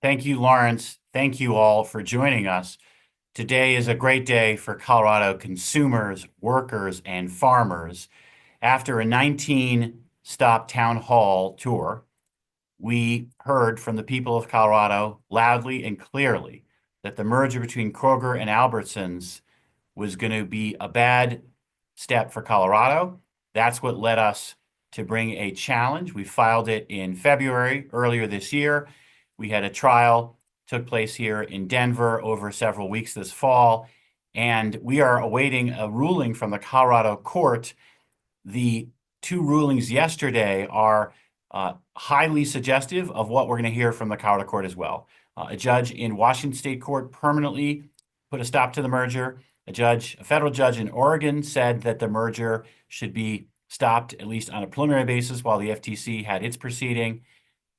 Thank you, Lawrence. Thank you all for joining us. Today is a great day for Colorado consumers, workers, and farmers. After a 19-stop town hall tour, we heard from the people of Colorado loudly and clearly that the merger between Kroger and Albertsons was going to be a bad step for Colorado. That's what led us to bring a challenge. We filed it in February earlier this year. We had a trial took place here in Denver over several weeks this fall, and we are awaiting a ruling from the Colorado court. The two rulings yesterday are highly suggestive of what we're going to hear from the Colorado court as well. A judge in Washington State Court permanently put a stop to the merger. A federal judge in Oregon said that the merger should be stopped, at least on a preliminary basis, while the FTC had its proceeding.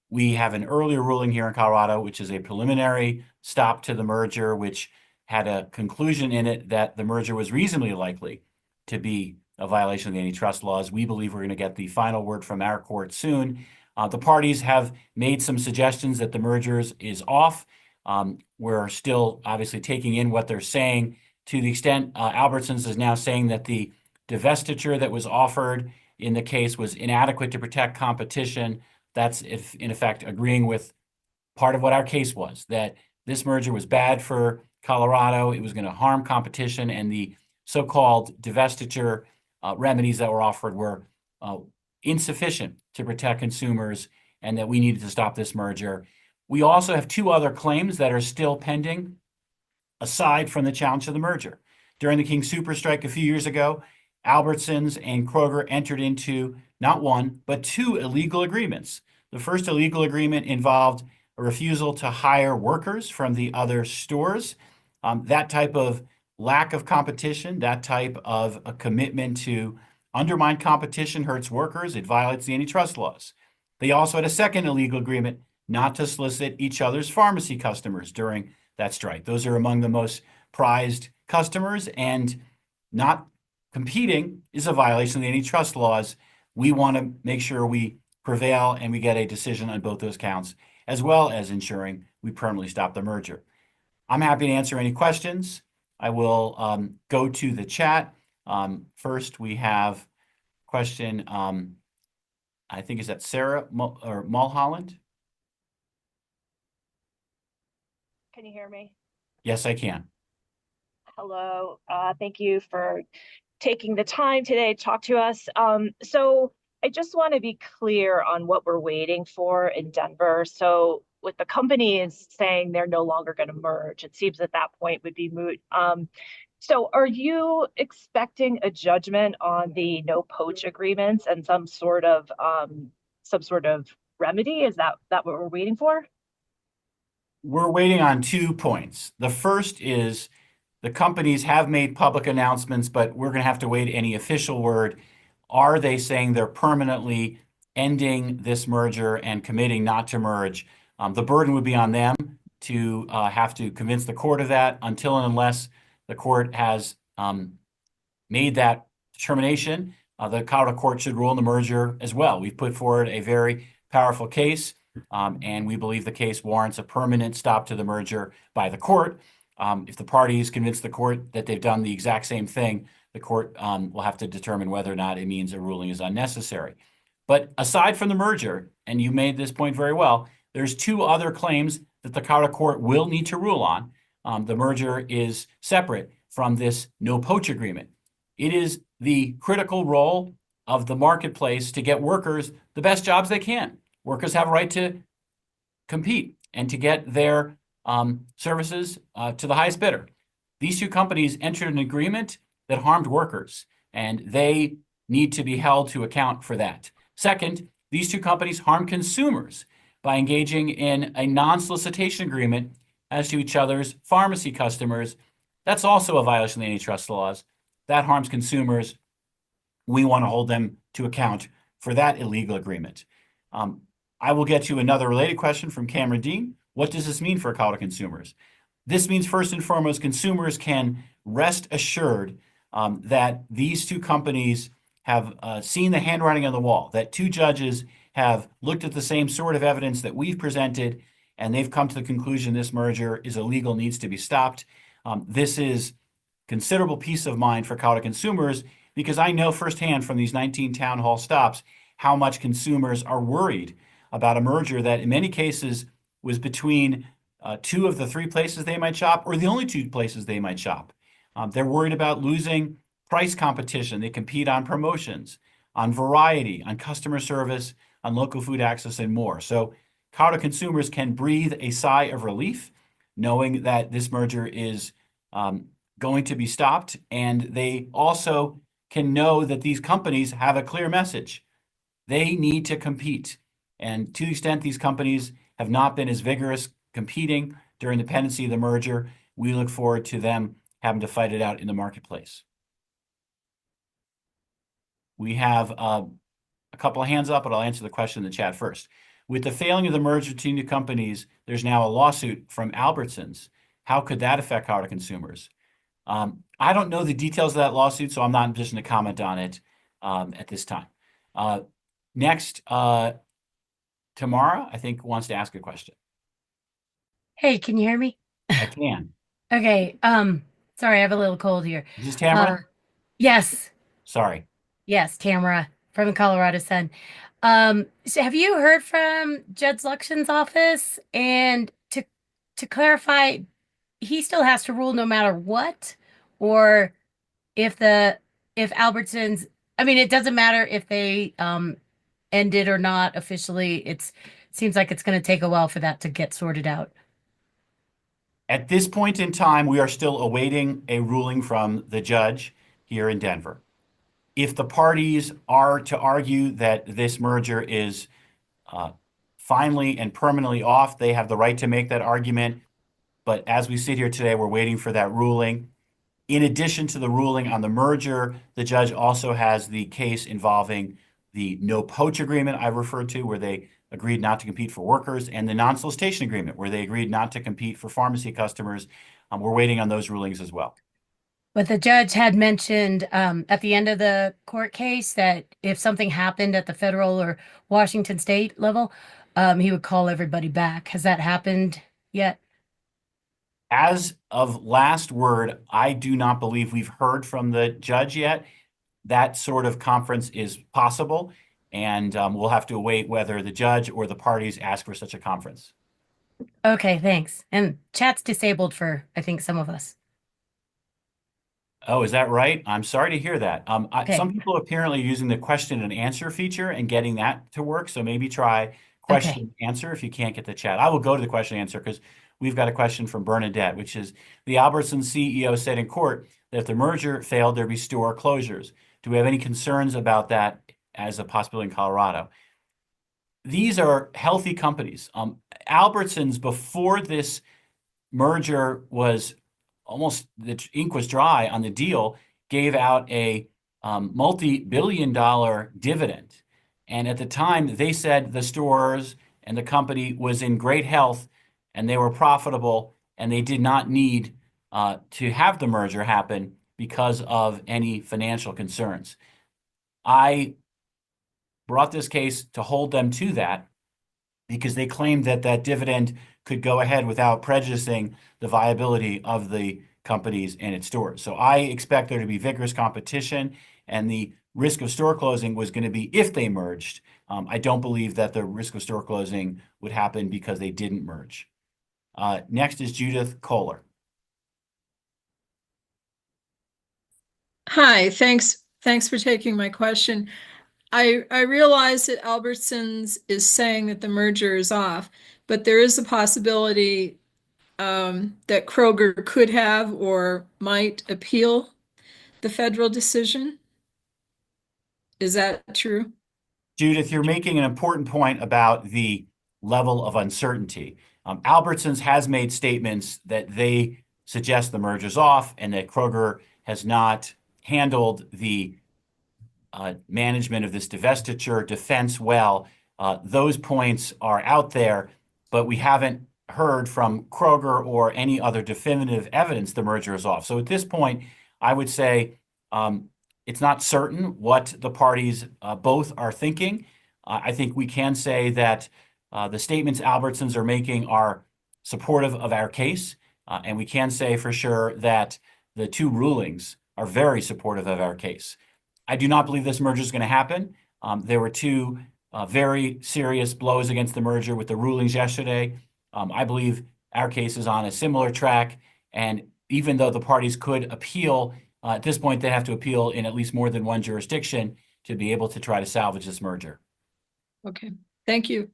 We have an earlier ruling here in Colorado, which is a preliminary stop to the merger, which had a conclusion in it that the merger was reasonably likely to be a violation of the antitrust laws. We believe we're going to get the final word from our court soon. The parties have made some suggestions that the merger is off. We're still obviously taking in what they're saying. To the extent Albertsons is now saying that the divestiture that was offered in the case was inadequate to protect competition, that's in effect agreeing with part of what our case was, that this merger was bad for Colorado. It was going to harm competition, and the so-called divestiture remedies that were offered were insufficient to protect consumers, and that we needed to stop this merger. We also have two other claims that are still pending, aside from the challenge of the merger. During the King Super Strike a few years ago, Albertsons and Kroger entered into not one, but two illegal agreements. The first illegal agreement involved a refusal to hire workers from the other stores. That type of lack of competition, that type of a commitment to undermine competition hurts workers. It violates the antitrust laws. They also had a second illegal agreement not to solicit each other's pharmacy customers during that strike. Those are among the most prized customers, and not competing is a violation of the antitrust laws. We want to make sure we prevail and we get a decision on both those counts, as well as ensuring we permanently stop the merger. I'm happy to answer any questions. I will go to the chat. First, we have a question, I think is that Sarah Mulholland? Can you hear me? Yes, I can. Hello. Thank you for taking the time today to talk to us. So I just want to be clear on what we're waiting for in Denver. So with the companies saying they're no longer going to merge, it seems at that point would be moot. So are you expecting a judgment on the no poach agreements and some sort of remedy? Is that what we're waiting for? We're waiting on 2 points. The first is the companies have made public announcements, but we're going to have to wait any official word. Are they saying they're permanently ending this merger and committing not to merge? The burden would be on them to have to convince the court of that. Until and unless the court has made that determination, the Colorado court should rule in the merger as well. We've put forward a very powerful case, and we believe the case warrants a permanent stop to the merger by the court. If the parties convince the court that they've done the exact same thing, the court will have to determine whether or not it means a ruling is unnecessary. But aside from the merger, and you made this point very well, there's two other claims that the Colorado court will need to rule on. The merger is separate from this no poach agreement. It is the critical role of the marketplace to get workers the best jobs they can. Workers have a right to compete and to get their services to the highest bidder. These two companies entered an agreement that harmed workers, and they need to be held to account for that. Second, these two companies harm consumers by engaging in a non-solicitation agreement as to each other's pharmacy customers. That's also a violation of the antitrust laws. That harms consumers. We want to hold them to account for that illegal agreement. I will get to another related question from Cameron Dean. What does this mean for Colorado consumers? This means, first and foremost, consumers can rest assured that these two companies have seen the handwriting on the wall, that two judges have looked at the same sort of evidence that we've presented and they've come to the conclusion this merger is illegal, needs to be stopped. This is considerable peace of mind for Colorado consumers because I know firsthand from these 19 town hall stops how much consumers are worried about a merger that in many cases was between two of the three places they might shop or the only two places they might shop. They're worried about losing price competition. They compete on promotions, on variety, on customer service, on local food access, and more. So Colorado consumers can breathe a sigh of relief knowing that this merger is going to be stopped. And they also can know that these companies have a clear message. They need to compete. And to the extent these companies have not been as vigorous competing during the pendency of the merger, we look forward to them having to fight it out in the marketplace. We have a couple of hands up, but I'll answer the question in the chat first. With the failing of the merger between the companies, there's now a lawsuit from Albertsons. How could that affect Colorado consumers? I don't know the details of that lawsuit, so I'm not in a position to comment on it at this time. Next, Tamara, I think, wants to ask a question. Hey, can you hear me? I can. Okay. Sorry, I have a little cold here. Is this Tamara? Yes. Sorry. Yes, Tamara from the Colorado Sun. So have you heard from Judge Luxon's office? And to clarify, he still has to rule no matter what, or if Albertsons, I mean, it doesn't matter if they ended or not officially. It seems like it's going to take a while for that to get sorted out. At this point in time, we are still awaiting a ruling from the judge here in Denver. If the parties are to argue that this merger is finally and permanently off, they have the right to make that argument. But as we sit here today, we're waiting for that ruling. In addition to the ruling on the merger, the judge also has the case involving the no poach agreement I referred to, where they agreed not to compete for workers, and the non-solicitation agreement, where they agreed not to compete for pharmacy customers. We're waiting on those rulings as well. But the judge had mentioned at the end of the court case that if something happened at the federal or Washington state level, he would call everybody back. Has that happened yet? As of last word, I do not believe we've heard from the judge yet. That sort of conference is possible, and we'll have to await whether the judge or the parties ask for such a conference. Okay, thanks. And chat's disabled for, I think, some of us. Oh, is that right? I'm sorry to hear that. Okay. Some people apparently are using the question and answer feature and getting that to work. So maybe try question and answer if you can't get the chat. I will go to the question and answer because we've got a question from Bernadette, which is the Albertsons CEO said in court that if the merger failed, there'd be store closures. Do we have any concerns about that as a possibility in Colorado? These are healthy companies. Albertsons, before this merger was almost, the ink was dry on the deal, gave out a multi-billion-dollar dividend. And at the time, they said the stores and the company was in great health and they were profitable and they did not need to have the merger happen because of any financial concerns. I brought this case to hold them to that because they claimed that that dividend could go ahead without prejudicing the viability of the companies and its stores. So I expect there to be vigorous competition, and the risk of store closing was going to be if they merged. I don't believe that the risk of store closing would happen because they didn't merge. Next is Judith Kohler. Hi, thanks for taking my question. I realize that Albertsons is saying that the merger is off, but there is a possibility that Kroger could have or might appeal the federal decision. Is that true? Judith, you're making an important point about the level of uncertainty. Albertsons has made statements that they suggest the merger's off and that Kroger has not handled the management of this divestiture defense well. Those points are out there, but we haven't heard from Kroger or any other definitive evidence the merger is off. So at this point, I would say it's not certain what the parties both are thinking. I think we can say that The statements Albertsons are making are supportive of our case, and we can say for sure that the two rulings are very supportive of our case. I do not believe this merger is going to happen. There were two very serious blows against the merger with the rulings yesterday. I believe our case is on a similar track, and even though the parties could appeal, at this point they have to appeal in at least more than one jurisdiction to be able to try to salvage this merger. Okay, thank you.